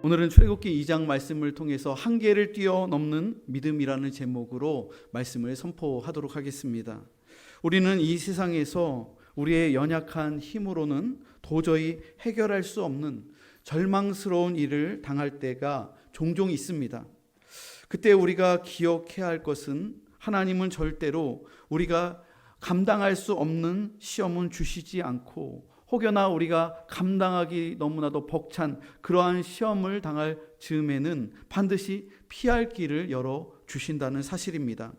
오늘은 출애굽기 2장 말씀을 통해서 한계를 뛰어넘는 믿음이라는 제목으로 말씀을 선포하도록 하겠습니다. 우리는 이 세상에서 우리의 연약한 힘으로는 도저히 해결할 수 없는 절망스러운 일을 당할 때가 종종 있습니다. 그때 우리가 기억해야 할 것은 하나님은 절대로 우리가 감당할 수 없는 시험은 주시지 않고 혹여나 우리가 감당하기 너무나도 벅찬 그러한 시험을 당할 즈음에는 반드시 피할 길을 열어주신다는 사실입니다.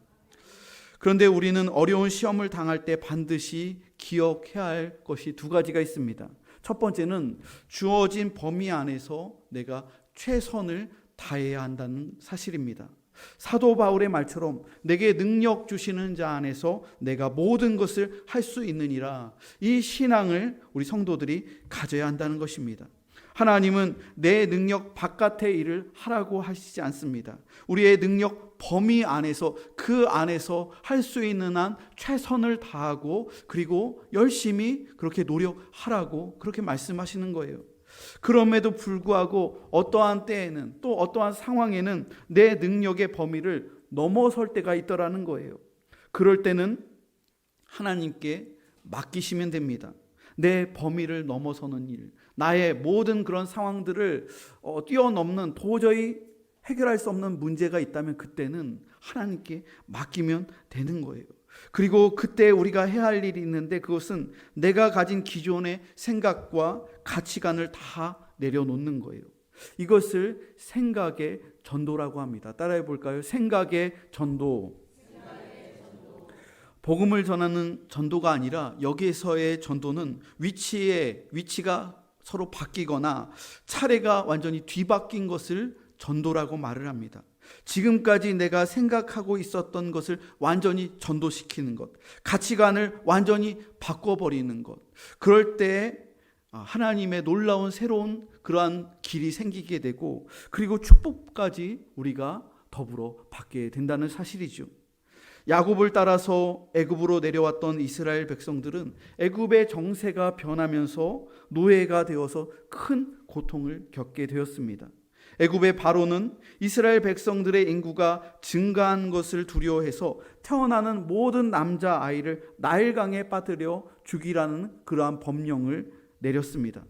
그런데 우리는 어려운 시험을 당할 때 반드시 기억해야 할 것이 두 가지가 있습니다. 첫 번째는 주어진 범위 안에서 내가 최선을 다해야 한다는 사실입니다. 사도 바울의 말처럼 내게 능력 주시는 자 안에서 내가 모든 것을 할 수 있느니라, 이 신앙을 우리 성도들이 가져야 한다는 것입니다. 하나님은 내 능력 바깥의 일을 하라고 하시지 않습니다. 우리의 능력 범위 안에서 그 안에서 할 수 있는 한 최선을 다하고 그리고 열심히 그렇게 노력하라고 그렇게 말씀하시는 거예요. 그럼에도 불구하고 어떠한 때에는 또 어떠한 상황에는 내 능력의 범위를 넘어설 때가 있더라는 거예요. 그럴 때는 하나님께 맡기시면 됩니다. 내 범위를 넘어서는 일, 나의 모든 그런 상황들을 뛰어넘는 도저히 해결할 수 없는 문제가 있다면 그때는 하나님께 맡기면 되는 거예요. 그리고 그때 우리가 해야 할 일이 있는데 그것은 내가 가진 기존의 생각과 가치관을 다 내려놓는 거예요. 이것을 생각의 전도라고 합니다. 따라해 볼까요? 생각의 전도. 복음을 전하는 전도가 아니라 여기에서의 전도는 위치가 서로 바뀌거나 차례가 완전히 뒤바뀐 것을 전도라고 말을 합니다. 지금까지 내가 생각하고 있었던 것을 완전히 전도시키는 것, 가치관을 완전히 바꿔버리는 것, 그럴 때 하나님의 놀라운 새로운 그러한 길이 생기게 되고 그리고 축복까지 우리가 더불어 받게 된다는 사실이죠. 야곱을 따라서 애굽으로 내려왔던 이스라엘 백성들은 애굽의 정세가 변하면서 노예가 되어서 큰 고통을 겪게 되었습니다. 애굽의 바로는 이스라엘 백성들의 인구가 증가한 것을 두려워해서 태어나는 모든 남자아이를 나일강에 빠뜨려 죽이라는 그러한 법령을 내렸습니다.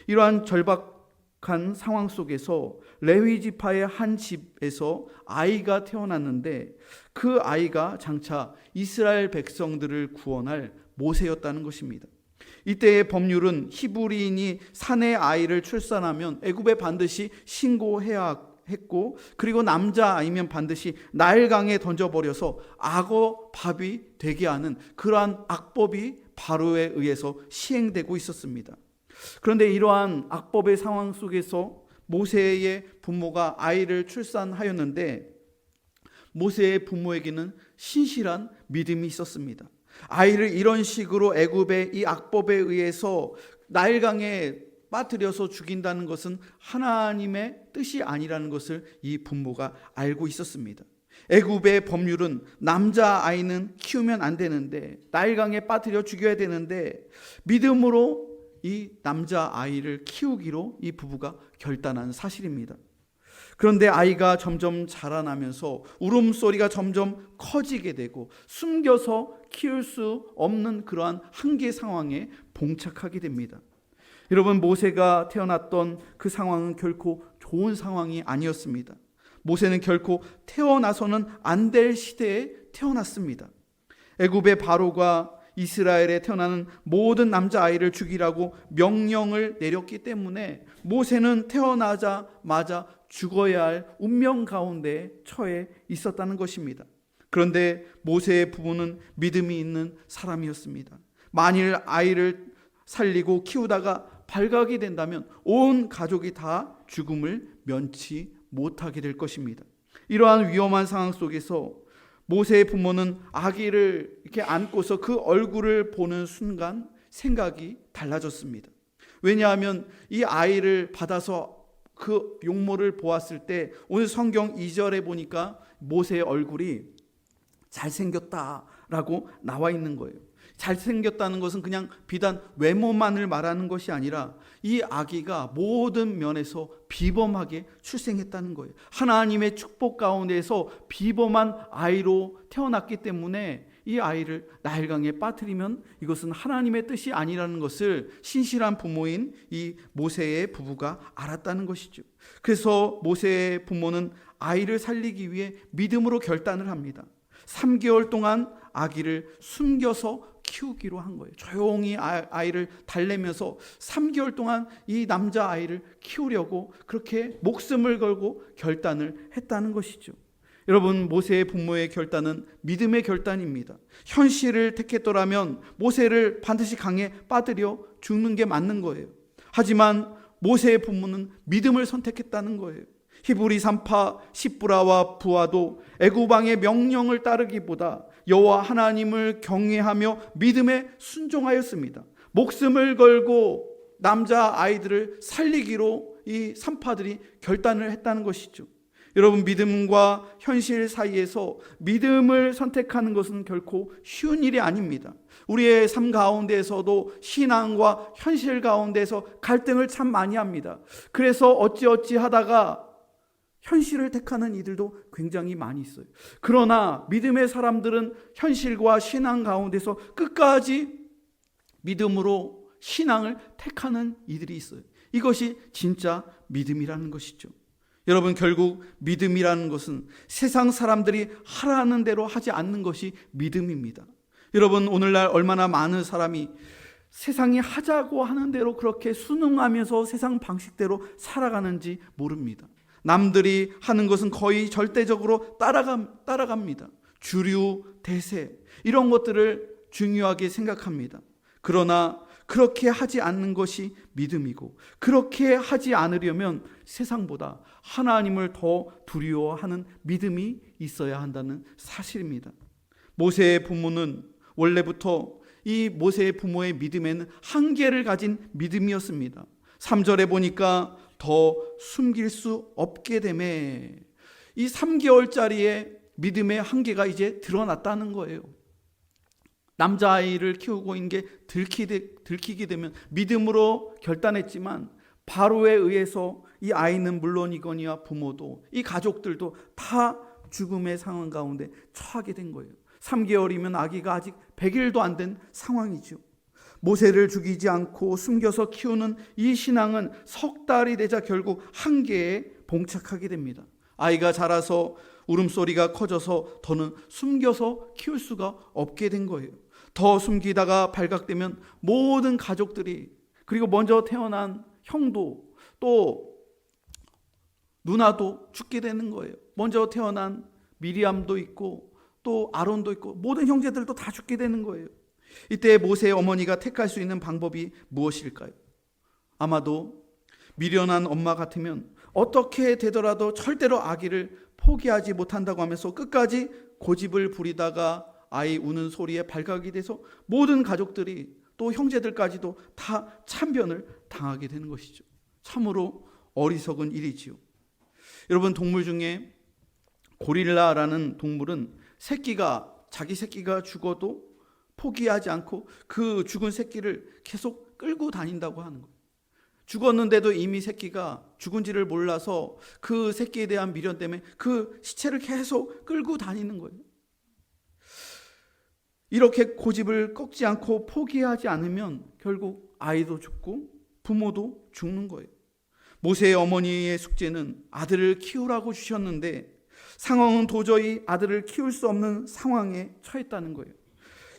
이러한 절박한 상황 속에서 레위 지파의 한 집에서 아이가 태어났는데 그 아이가 장차 이스라엘 백성들을 구원할 모세였다는 것입니다. 이때의 법률은 히브리인이 사내 아이를 출산하면 애굽에 반드시 신고해야 했고 그리고 남자아이면 반드시 나일강에 던져버려서 악어 밥이 되게 하는 그러한 악법이 바로에 의해서 시행되고 있었습니다. 그런데 이러한 악법의 상황 속에서 모세의 부모가 아이를 출산하였는데 모세의 부모에게는 신실한 믿음이 있었습니다. 아이를 이런 식으로 애굽의 이 악법에 의해서 나일강에 빠뜨려서 죽인다는 것은 하나님의 뜻이 아니라는 것을 이 부모가 알고 있었습니다. 애굽의 법률은 남자아이는 키우면 안 되는데 나일강에 빠뜨려 죽여야 되는데 믿음으로 이 남자아이를 키우기로 이 부부가 결단한 사실입니다. 그런데 아이가 점점 자라나면서 울음소리가 점점 커지게 되고 숨겨서 키울 수 없는 그러한 한계 상황에 봉착하게 됩니다. 여러분, 모세가 태어났던 그 상황은 결코 좋은 상황이 아니었습니다. 모세는 결코 태어나서는 안 될 시대에 태어났습니다. 애굽의 바로가 이스라엘에 태어나는 모든 남자아이를 죽이라고 명령을 내렸기 때문에 모세는 태어나자마자 죽어야 할 운명 가운데 처해 있었다는 것입니다. 그런데 모세의 부부는 믿음이 있는 사람이었습니다. 만일 아이를 살리고 키우다가 발각이 된다면 온 가족이 다 죽음을 면치 못하게 될 것입니다. 이러한 위험한 상황 속에서 모세의 부모는 아기를 이렇게 안고서 그 얼굴을 보는 순간 생각이 달라졌습니다. 왜냐하면 이 아이를 받아서 그 용모를 보았을 때 오늘 성경 2절에 보니까 모세의 얼굴이 잘생겼다라고 나와 있는 거예요. 잘생겼다는 것은 그냥 비단 외모만을 말하는 것이 아니라 이 아기가 모든 면에서 비범하게 출생했다는 거예요. 하나님의 축복 가운데서 비범한 아이로 태어났기 때문에 이 아이를 나일강에 빠뜨리면 이것은 하나님의 뜻이 아니라는 것을 신실한 부모인 이 모세의 부부가 알았다는 것이죠. 그래서 모세의 부모는 아이를 살리기 위해 믿음으로 결단을 합니다. 3개월 동안 아기를 숨겨서 키우기로 한 거예요. 조용히 아이를 달래면서 3개월 동안 이 남자아이를 키우려고 그렇게 목숨을 걸고 결단을 했다는 것이죠. 여러분, 모세의 부모의 결단은 믿음의 결단입니다. 현실을 택했더라면 모세를 반드시 강에 빠뜨려 죽는 게 맞는 거예요. 하지만 모세의 부모는 믿음을 선택했다는 거예요. 히브리 3파 시브라와 부하도 애굽 왕의 명령을 따르기보다 여호와 하나님을 경외하며 믿음에 순종하였습니다. 목숨을 걸고 남자 아이들을 살리기로 이 3파들이 결단을 했다는 것이죠. 여러분, 믿음과 현실 사이에서 믿음을 선택하는 것은 결코 쉬운 일이 아닙니다. 우리의 삶 가운데서도 신앙과 현실 가운데서 갈등을 참 많이 합니다. 그래서 어찌어찌 하다가 현실을 택하는 이들도 굉장히 많이 있어요. 그러나 믿음의 사람들은 현실과 신앙 가운데서 끝까지 믿음으로 신앙을 택하는 이들이 있어요. 이것이 진짜 믿음이라는 것이죠. 여러분, 결국 믿음이라는 것은 세상 사람들이 하라는 대로 하지 않는 것이 믿음입니다. 여러분, 오늘날 얼마나 많은 사람이 세상이 하자고 하는 대로 그렇게 순응하면서 세상 방식대로 살아가는지 모릅니다. 남들이 하는 것은 거의 절대적으로 따라갑니다. 주류, 대세 이런 것들을 중요하게 생각합니다. 그러나 그렇게 하지 않는 것이 믿음이고, 그렇게 하지 않으려면 세상보다 하나님을 더 두려워하는 믿음이 있어야 한다는 사실입니다. 모세의 부모는 원래부터 이 모세의 부모의 믿음에는 한계를 가진 믿음이었습니다. 3절에 보니까 더 숨길 수 없게 되매, 이 3개월짜리의 믿음의 한계가 이제 드러났다는 거예요. 남자아이를 키우고 있는 게 들키게 되면 믿음으로 결단했지만 바로에 의해서 이 아이는 물론이거니와 부모도 이 가족들도 다 죽음의 상황 가운데 처하게 된 거예요. 3개월이면 아기가 아직 100일도 안 된 상황이죠. 모세를 죽이지 않고 숨겨서 키우는 이 신앙은 석 달이 되자 결국 한계에 봉착하게 됩니다. 아이가 자라서 울음소리가 커져서 더는 숨겨서 키울 수가 없게 된 거예요. 더 숨기다가 발각되면 모든 가족들이, 그리고 먼저 태어난 형도 또 누나도 죽게 되는 거예요. 먼저 태어난 미리암도 있고 또 아론도 있고 모든 형제들도 다 죽게 되는 거예요. 이때 모세의 어머니가 택할 수 있는 방법이 무엇일까요? 아마도 미련한 엄마 같으면 어떻게 되더라도 절대로 아기를 포기하지 못한다고 하면서 끝까지 고집을 부리다가 아이 우는 소리에 발각이 돼서 모든 가족들이 또 형제들까지도 다 참변을 당하게 되는 것이죠. 참으로 어리석은 일이지요. 여러분, 동물 중에 고릴라라는 동물은 자기 새끼가 죽어도 포기하지 않고 그 죽은 새끼를 계속 끌고 다닌다고 하는 거예요. 죽었는데도 이미 새끼가 죽은지를 몰라서 그 새끼에 대한 미련 때문에 그 시체를 계속 끌고 다니는 거예요. 이렇게 고집을 꺾지 않고 포기하지 않으면 결국 아이도 죽고 부모도 죽는 거예요. 모세의 어머니의 숙제는 아들을 키우라고 주셨는데 상황은 도저히 아들을 키울 수 없는 상황에 처했다는 거예요.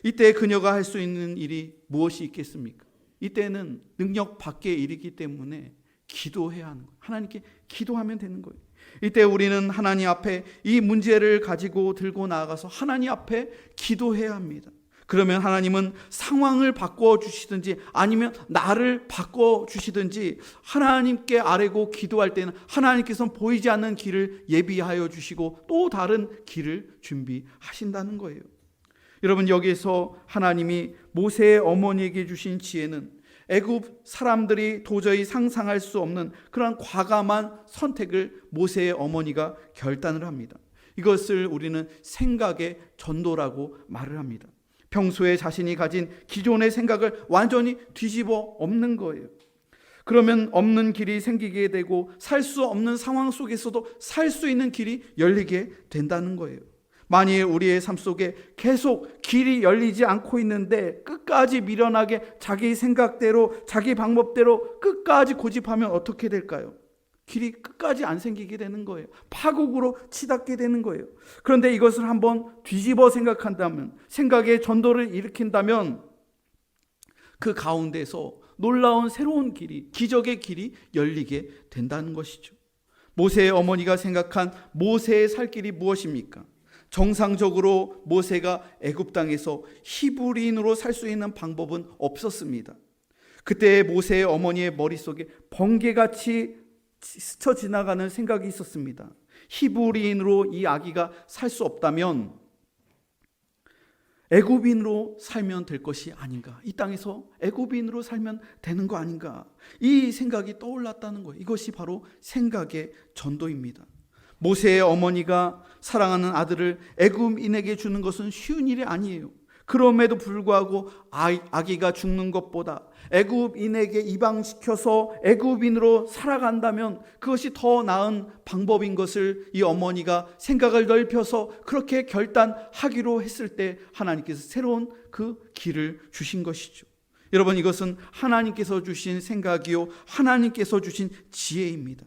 이때 그녀가 할 수 있는 일이 무엇이 있겠습니까? 이때는 능력 밖의 일이기 때문에 기도해야 하는 거예요. 하나님께 기도하면 되는 거예요. 이때 우리는 하나님 앞에 이 문제를 가지고 들고 나아가서 하나님 앞에 기도해야 합니다. 그러면 하나님은 상황을 바꿔주시든지 아니면 나를 바꿔주시든지 하나님께 아뢰고 기도할 때는 하나님께서는 보이지 않는 길을 예비하여 주시고 또 다른 길을 준비하신다는 거예요. 여러분, 여기에서 하나님이 모세의 어머니에게 주신 지혜는 애굽 사람들이 도저히 상상할 수 없는 그런 과감한 선택을 모세의 어머니가 결단을 합니다. 이것을 우리는 생각의 전도라고 말을 합니다. 평소에 자신이 가진 기존의 생각을 완전히 뒤집어 엎는 거예요. 그러면 없는 길이 생기게 되고 살 수 없는 상황 속에서도 살 수 있는 길이 열리게 된다는 거예요. 만일 우리의 삶 속에 계속 길이 열리지 않고 있는데 끝까지 미련하게 자기 생각대로 자기 방법대로 끝까지 고집하면 어떻게 될까요? 길이 끝까지 안 생기게 되는 거예요. 파국으로 치닫게 되는 거예요. 그런데 이것을 한번 뒤집어 생각한다면, 생각의 전도를 일으킨다면 그 가운데서 놀라운 새로운 길이, 기적의 길이 열리게 된다는 것이죠. 모세의 어머니가 생각한 모세의 살 길이 무엇입니까? 정상적으로 모세가 애굽 땅에서 히브리인으로 살 수 있는 방법은 없었습니다. 그때 모세의 어머니의 머릿속에 번개같이 스쳐 지나가는 생각이 있었습니다. 히브리인으로 이 아기가 살 수 없다면 애굽인으로 살면 될 것이 아닌가, 이 땅에서 애굽인으로 살면 되는 거 아닌가, 이 생각이 떠올랐다는 거예요. 이것이 바로 생각의 전도입니다. 모세의 어머니가 사랑하는 아들을 애굽인에게 주는 것은 쉬운 일이 아니에요. 그럼에도 불구하고 아기가 죽는 것보다 애굽인에게 이방시켜서 애굽인으로 살아간다면 그것이 더 나은 방법인 것을 이 어머니가 생각을 넓혀서 그렇게 결단하기로 했을 때 하나님께서 새로운 그 길을 주신 것이죠. 여러분, 이것은 하나님께서 주신 생각이요, 하나님께서 주신 지혜입니다.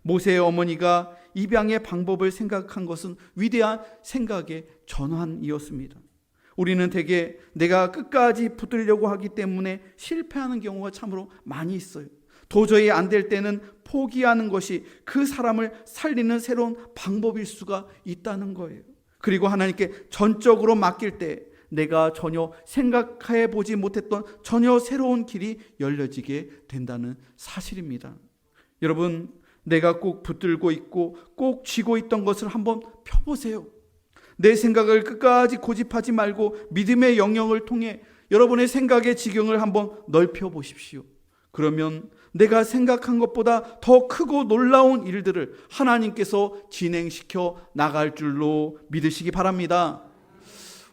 모세의 어머니가 입양의 방법을 생각한 것은 위대한 생각의 전환이었습니다. 우리는 대개 내가 끝까지 붙들려고 하기 때문에 실패하는 경우가 참으로 많이 있어요. 도저히 안 될 때는 포기하는 것이 그 사람을 살리는 새로운 방법일 수가 있다는 거예요. 그리고 하나님께 전적으로 맡길 때 내가 전혀 생각해 보지 못했던 전혀 새로운 길이 열려지게 된다는 사실입니다. 여러분, 내가 꼭 붙들고 있고 꼭 쥐고 있던 것을 한번 펴보세요. 내 생각을 끝까지 고집하지 말고 믿음의 영역을 통해 여러분의 생각의 지경을 한번 넓혀 보십시오. 그러면 내가 생각한 것보다 더 크고 놀라운 일들을 하나님께서 진행시켜 나갈 줄로 믿으시기 바랍니다.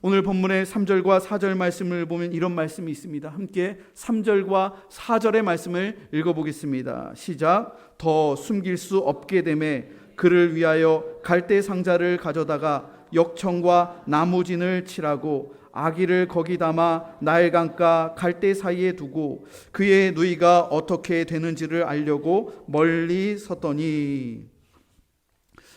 오늘 본문의 3절과 4절 말씀을 보면 이런 말씀이 있습니다. 함께 3절과 4절의 말씀을 읽어보겠습니다. 시작. 더 숨길 수 없게 되매 그를 위하여 갈대 상자를 가져다가 역청과 나무진을 칠하고 아기를 거기 담아 나일강가 갈대 사이에 두고 그의 누이가 어떻게 되는지를 알려고 멀리 섰더니,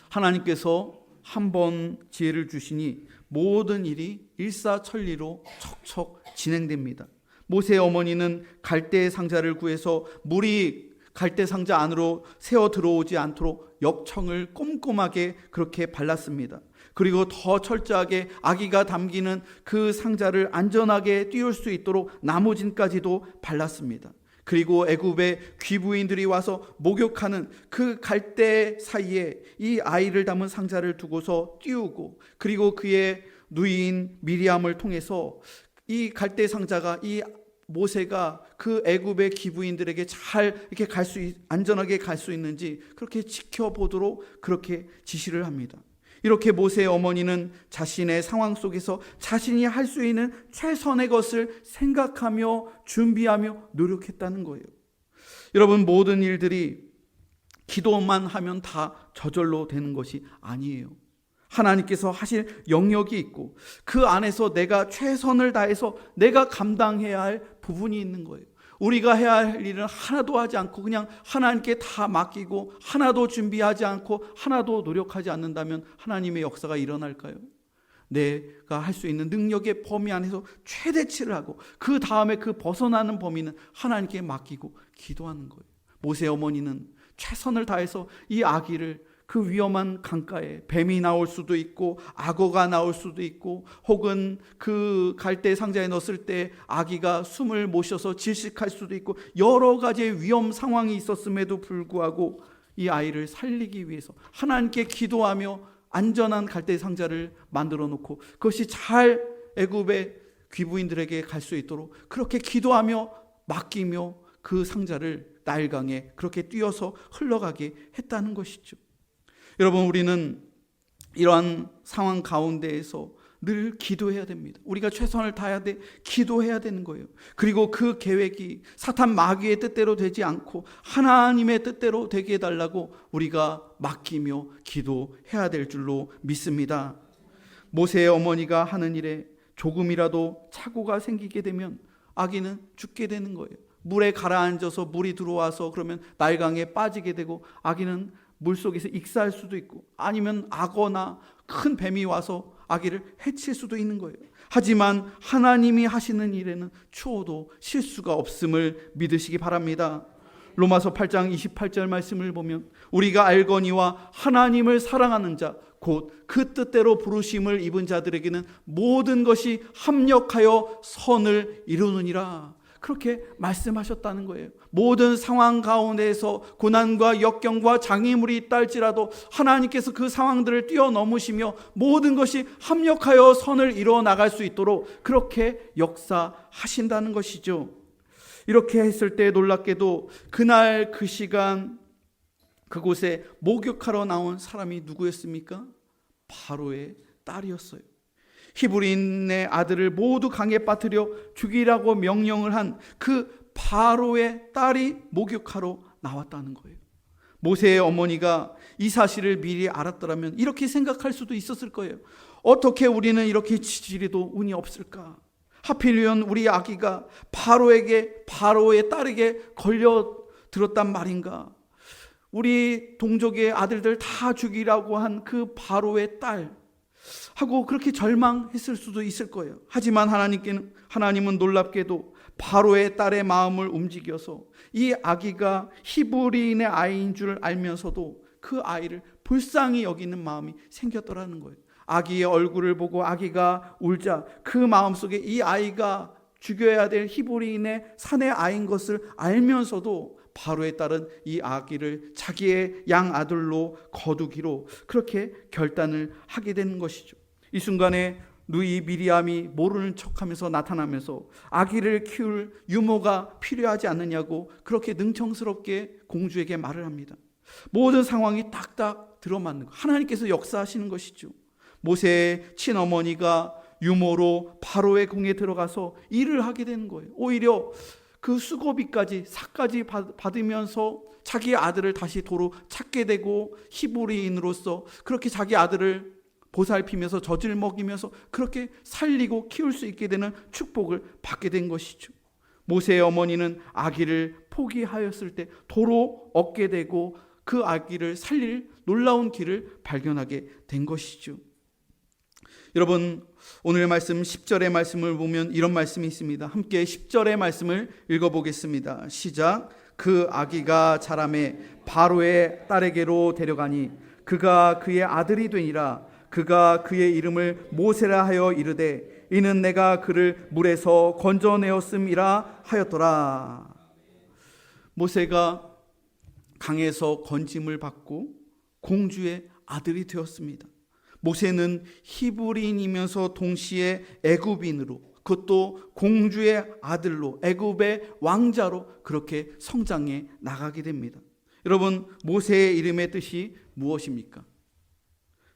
하나님께서 한 번 지혜를 주시니 모든 일이 일사천리로 척척 진행됩니다. 모세의 어머니는 갈대 상자를 구해서 물이 갈대 상자 안으로 새어 들어오지 않도록 역청을 꼼꼼하게 그렇게 발랐습니다. 그리고 더 철저하게 아기가 담기는 그 상자를 안전하게 띄울 수 있도록 나무진까지도 발랐습니다. 그리고 애굽의 귀부인들이 와서 목욕하는 그 갈대 사이에 이 아이를 담은 상자를 두고서 띄우고, 그리고 그의 누이인 미리암을 통해서 이 갈대 상자가, 이 모세가 그 애굽의 기부인들에게 잘 이렇게 안전하게 갈 수 있는지 그렇게 지켜보도록 그렇게 지시를 합니다. 이렇게 모세의 어머니는 자신의 상황 속에서 자신이 할 수 있는 최선의 것을 생각하며 준비하며 노력했다는 거예요. 여러분, 모든 일들이 기도만 하면 다 저절로 되는 것이 아니에요. 하나님께서 하실 영역이 있고 그 안에서 내가 최선을 다해서 내가 감당해야 할 부분이 있는 거예요. 우리가 해야 할 일은 하나도 하지 않고 그냥 하나님께 다 맡기고 하나도 준비하지 않고 하나도 노력하지 않는다면 하나님의 역사가 일어날까요? 내가 할 수 있는 능력의 범위 안에서 최대치를 하고 그 다음에 그 벗어나는 범위는 하나님께 맡기고 기도하는 거예요. 모세 어머니는 최선을 다해서 이 아기를 그 위험한 강가에 뱀이 나올 수도 있고 악어가 나올 수도 있고 혹은 그 갈대 상자에 넣었을 때 아기가 숨을 못 쉬어서 질식할 수도 있고 여러 가지의 위험 상황이 있었음에도 불구하고 이 아이를 살리기 위해서 하나님께 기도하며 안전한 갈대 상자를 만들어 놓고 그것이 잘 애굽의 귀부인들에게 갈 수 있도록 그렇게 기도하며 맡기며 그 상자를 나일강에 그렇게 띄어서 흘러가게 했다는 것이죠. 여러분, 우리는 이러한 상황 가운데에서 늘 기도해야 됩니다. 우리가 최선을 다해야 돼. 기도해야 되는 거예요. 그리고 그 계획이 사탄 마귀의 뜻대로 되지 않고 하나님의 뜻대로 되게 해달라고 우리가 맡기며 기도해야 될 줄로 믿습니다. 모세의 어머니가 하는 일에 조금이라도 착오가 생기게 되면 아기는 죽게 되는 거예요. 물에 가라앉아서 물이 들어와서 그러면 날강에 빠지게 되고 아기는 물속에서 익사할 수도 있고 아니면 악어나 큰 뱀이 와서 아기를 해칠 수도 있는 거예요. 하지만 하나님이 하시는 일에는 추워도 실수가 없음을 믿으시기 바랍니다. 로마서 8장 28절 말씀을 보면 우리가 알거니와 하나님을 사랑하는 자 곧 그 뜻대로 부르심을 입은 자들에게는 모든 것이 합력하여 선을 이루느니라. 그렇게 말씀하셨다는 거예요. 모든 상황 가운데에서 고난과 역경과 장애물이 있다 할지라도 하나님께서 그 상황들을 뛰어넘으시며 모든 것이 합력하여 선을 이루어 나갈 수 있도록 그렇게 역사하신다는 것이죠. 이렇게 했을 때 놀랍게도 그날 그 시간 그곳에 목욕하러 나온 사람이 누구였습니까? 바로의 딸이었어요. 히브리인의 아들을 모두 강에 빠뜨려 죽이라고 명령을 한 그 바로의 딸이 목욕하러 나왔다는 거예요. 모세의 어머니가 이 사실을 미리 알았더라면 이렇게 생각할 수도 있었을 거예요. 어떻게 우리는 이렇게 지지리도 운이 없을까? 하필이면 우리 아기가 바로의 딸에게 걸려 들었단 말인가? 우리 동족의 아들들 다 죽이라고 한 그 바로의 딸 하고 그렇게 절망했을 수도 있을 거예요. 하지만 하나님은 놀랍게도 바로의 딸의 마음을 움직여서 이 아기가 히브리인의 아이인 줄 알면서도 그 아이를 불쌍히 여기는 마음이 생겼더라는 거예요. 아기의 얼굴을 보고 아기가 울자 그 마음속에 이 아이가 죽여야 될 히브리인의 산의 아이인 것을 알면서도 바로의 딸은 이 아기를 자기의 양아들로 거두기로 그렇게 결단을 하게 되는 것이죠. 이 순간에 누이 미리암이 모르는 척하면서 나타나면서 아기를 키울 유모가 필요하지 않느냐고 그렇게 능청스럽게 공주에게 말을 합니다. 모든 상황이 딱딱 들어맞는 거. 하나님께서 역사하시는 것이죠. 모세의 친어머니가 유모로 바로의 궁에 들어가서 일을 하게 되는 거예요. 오히려 그 수고비까지 삭까지 받으면서 자기 아들을 다시 도로 찾게 되고 히브리인으로서 그렇게 자기 아들을 보살피면서 젖을 먹이면서 그렇게 살리고 키울 수 있게 되는 축복을 받게 된 것이죠. 모세의 어머니는 아기를 포기하였을 때 도로 얻게 되고 그 아기를 살릴 놀라운 길을 발견하게 된 것이죠. 여러분, 오늘 말씀 10절의 말씀을 보면 이런 말씀이 있습니다. 함께 10절의 말씀을 읽어보겠습니다. 시작. 그 아기가 자라매 바로의 딸에게로 데려가니 그가 그의 아들이 되니라. 그가 그의 이름을 모세라 하여 이르되 이는 내가 그를 물에서 건져내었음이라 하였더라. 모세가 강에서 건짐을 받고 공주의 아들이 되었습니다. 모세는 히브리인이면서 동시에 애굽인으로 그것도 공주의 아들로 애굽의 왕자로 그렇게 성장해 나가게 됩니다. 여러분, 모세의 이름의 뜻이 무엇입니까?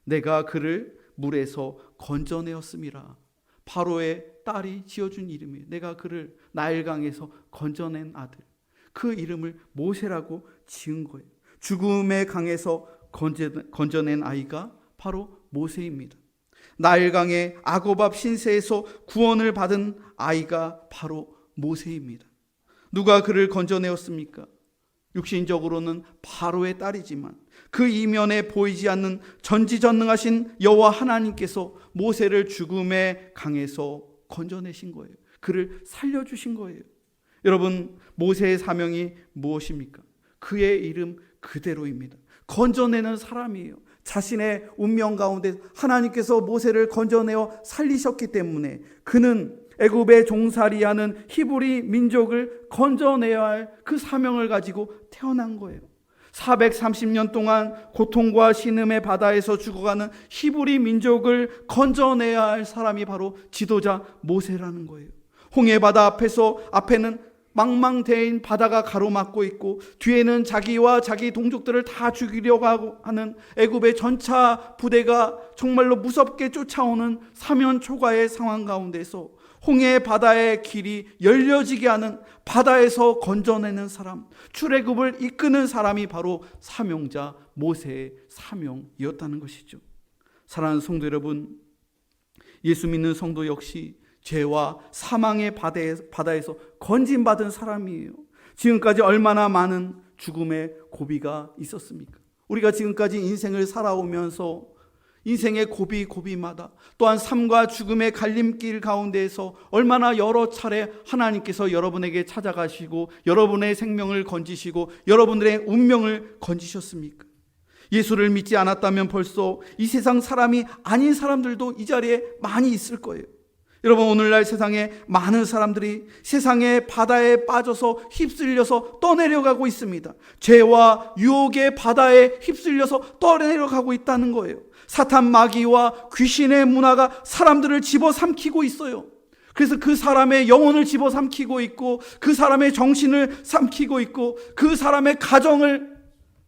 내가 그를 물에서 건져내었음이라. 바로의 딸이 지어준 이름이에요. 내가 그를 나일강에서 건져낸 아들. 그 이름을 모세라고 지은 거예요. 죽음의 강에서 건져낸 아이가 바로 모세입니다. 나일강의 아고밥 신세에서 구원을 받은 아이가 바로 모세입니다. 누가 그를 건져내었습니까? 육신적으로는 바로의 딸이지만 그 이면에 보이지 않는 전지전능하신 여호와 하나님께서 모세를 죽음의 강에서 건져내신 거예요. 그를 살려주신 거예요. 여러분, 모세의 사명이 무엇입니까? 그의 이름 그대로입니다. 건져내는 사람이에요. 자신의 운명 가운데 하나님께서 모세를 건져내어 살리셨기 때문에 그는 애굽의 종살이하는 히브리 민족을 건져내야 할 그 사명을 가지고 태어난 거예요. 430년 동안 고통과 신음의 바다에서 죽어가는 히브리 민족을 건져내야 할 사람이 바로 지도자 모세라는 거예요. 홍해 바다 앞에는 망망대해인 바다가 가로막고 있고 뒤에는 자기와 자기 동족들을 다 죽이려고 하는 애굽의 전차 부대가 정말로 무섭게 쫓아오는 사면초가의 상황 가운데서 홍해 바다의 길이 열려지게 하는, 바다에서 건져내는 사람, 출애굽을 이끄는 사람이 바로 사명자 모세의 사명이었다는 것이죠. 사랑하는 성도 여러분, 예수 믿는 성도 역시 죄와 사망의 바다에서 건진받은 사람이에요. 지금까지 얼마나 많은 죽음의 고비가 있었습니까? 우리가 지금까지 인생을 살아오면서 인생의 고비마다 또한 삶과 죽음의 갈림길 가운데에서 얼마나 여러 차례 하나님께서 여러분에게 찾아가시고 여러분의 생명을 건지시고 여러분들의 운명을 건지셨습니까? 예수를 믿지 않았다면 벌써 이 세상 사람이 아닌 사람들도 이 자리에 많이 있을 거예요. 여러분, 오늘날 세상에 많은 사람들이 세상의 바다에 빠져서 휩쓸려서 떠내려가고 있습니다. 죄와 유혹의 바다에 휩쓸려서 떠내려가고 있다는 거예요. 사탄 마귀와 귀신의 문화가 사람들을 집어삼키고 있어요. 그래서 그 사람의 영혼을 집어삼키고 있고 그 사람의 정신을 삼키고 있고 그 사람의 가정을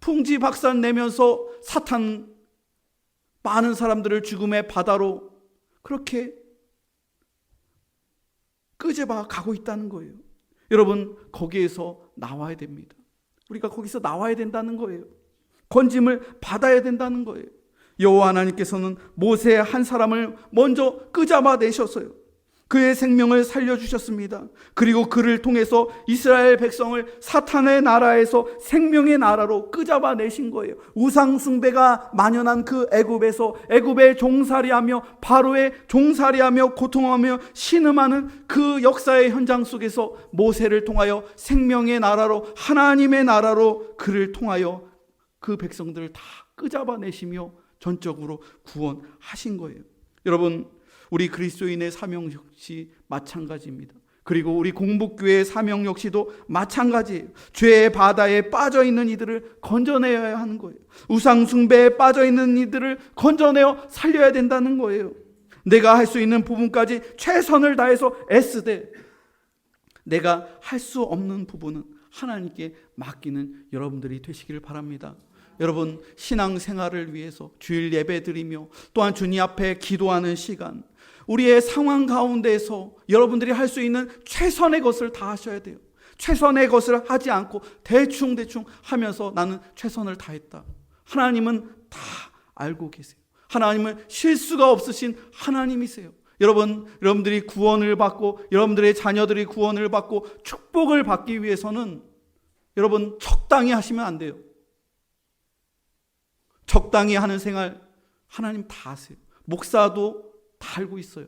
풍지박산 내면서 사탄 많은 사람들을 죽음의 바다로 그렇게 끄집어 가고 있다는 거예요. 여러분, 거기에서 나와야 됩니다. 우리가 거기서 나와야 된다는 거예요. 건짐을 받아야 된다는 거예요. 여호와 하나님께서는 모세 한 사람을 먼저 끄잡아 내셨어요. 그의 생명을 살려주셨습니다. 그리고 그를 통해서 이스라엘 백성을 사탄의 나라에서 생명의 나라로 끄잡아 내신 거예요. 우상 숭배가 만연한 그 애굽에서 애굽에 종살이하며 바로의 종살이하며 고통하며 신음하는 그 역사의 현장 속에서 모세를 통하여 생명의 나라로, 하나님의 나라로 그를 통하여 그 백성들을 다 끄잡아 내시며 전적으로 구원하신 거예요. 여러분, 우리 그리스도인의 사명 역시 마찬가지입니다. 그리고 우리 공복교회의 사명 역시도 마찬가지예요. 죄의 바다에 빠져있는 이들을 건져내야 하는 거예요. 우상 숭배에 빠져있는 이들을 건져내어 살려야 된다는 거예요. 내가 할 수 있는 부분까지 최선을 다해서 애쓰되 내가 할 수 없는 부분은 하나님께 맡기는 여러분들이 되시기를 바랍니다. 여러분, 신앙생활을 위해서 주일 예배 드리며 또한 주님 앞에 기도하는 시간, 우리의 상황 가운데에서 여러분들이 할 수 있는 최선의 것을 다 하셔야 돼요. 최선의 것을 하지 않고 대충 하면서 나는 최선을 다했다. 하나님은 다 알고 계세요. 하나님은 실수가 없으신 하나님이세요. 여러분들이 구원을 받고 여러분들의 자녀들이 구원을 받고 축복을 받기 위해서는 여러분 적당히 하시면 안 돼요. 적당히 하는 생활 하나님 다 아세요. 목사도 다 알고 있어요.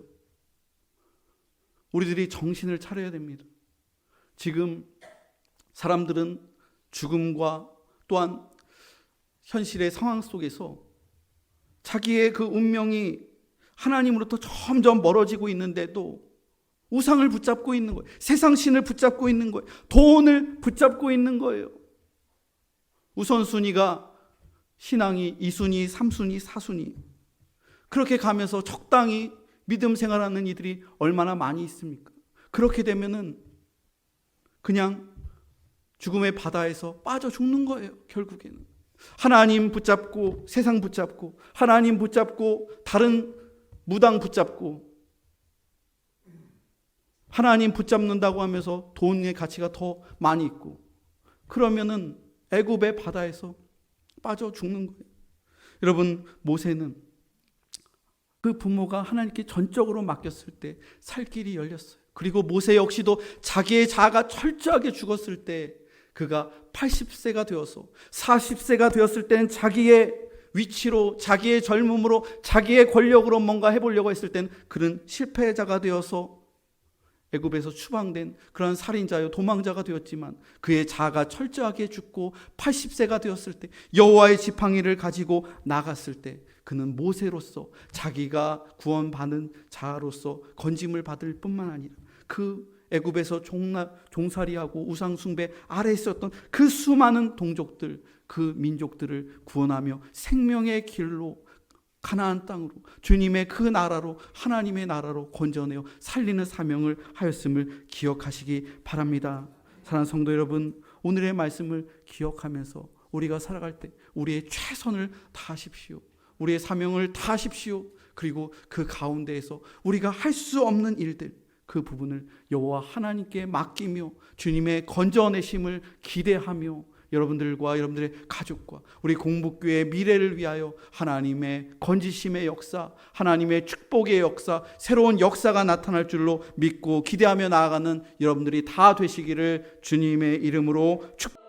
우리들이 정신을 차려야 됩니다. 지금 사람들은 죽음과 또한 현실의 상황 속에서 자기의 그 운명이 하나님으로부터 점점 멀어지고 있는데도 우상을 붙잡고 있는 거예요. 세상 신을 붙잡고 있는 거예요. 돈을 붙잡고 있는 거예요. 우선순위가 신앙이 2순위, 3순위, 4순위 그렇게 가면서 적당히 믿음 생활하는 이들이 얼마나 많이 있습니까? 그렇게 되면은 그냥 죽음의 바다에서 빠져 죽는 거예요. 결국에는 하나님 붙잡고 세상 붙잡고 하나님 붙잡고 다른 무당 붙잡고 하나님 붙잡는다고 하면서 돈의 가치가 더 많이 있고 그러면은 애굽의 바다에서 빠져 죽는 거예요. 여러분, 모세는 그 부모가 하나님께 전적으로 맡겼을 때 살 길이 열렸어요. 그리고 모세 역시도 자기의 자아가 철저하게 죽었을 때 그가 80세가 되어서 40세가 되었을 때는 자기의 위치로 자기의 젊음으로 자기의 권력으로 뭔가 해보려고 했을 때는 그는 실패자가 되어서 애굽에서 추방된 그런 살인자요 도망자가 되었지만 그의 자아가 철저하게 죽고 80세가 되었을 때 여호와의 지팡이를 가지고 나갔을 때 그는 모세로서 자기가 구원받은 자아로서 건짐을 받을 뿐만 아니라 그 애굽에서 종살이하고 우상숭배 아래에 있었던 그 수많은 동족들, 그 민족들을 구원하며 생명의 길로 가나안 땅으로 주님의 그 나라로 하나님의 나라로 건져내어 살리는 사명을 하였음을 기억하시기 바랍니다. 사랑하는 성도 여러분, 오늘의 말씀을 기억하면서 우리가 살아갈 때 우리의 최선을 다하십시오. 우리의 사명을 다하십시오. 그리고 그 가운데에서 우리가 할 수 없는 일들, 그 부분을 여호와 하나님께 맡기며 주님의 건져내심을 기대하며 여러분들과 여러분들의 가족과 우리 공복교회의 미래를 위하여 하나님의 건지심의 역사, 하나님의 축복의 역사, 새로운 역사가 나타날 줄로 믿고 기대하며 나아가는 여러분들이 다 되시기를 주님의 이름으로 축복합니다.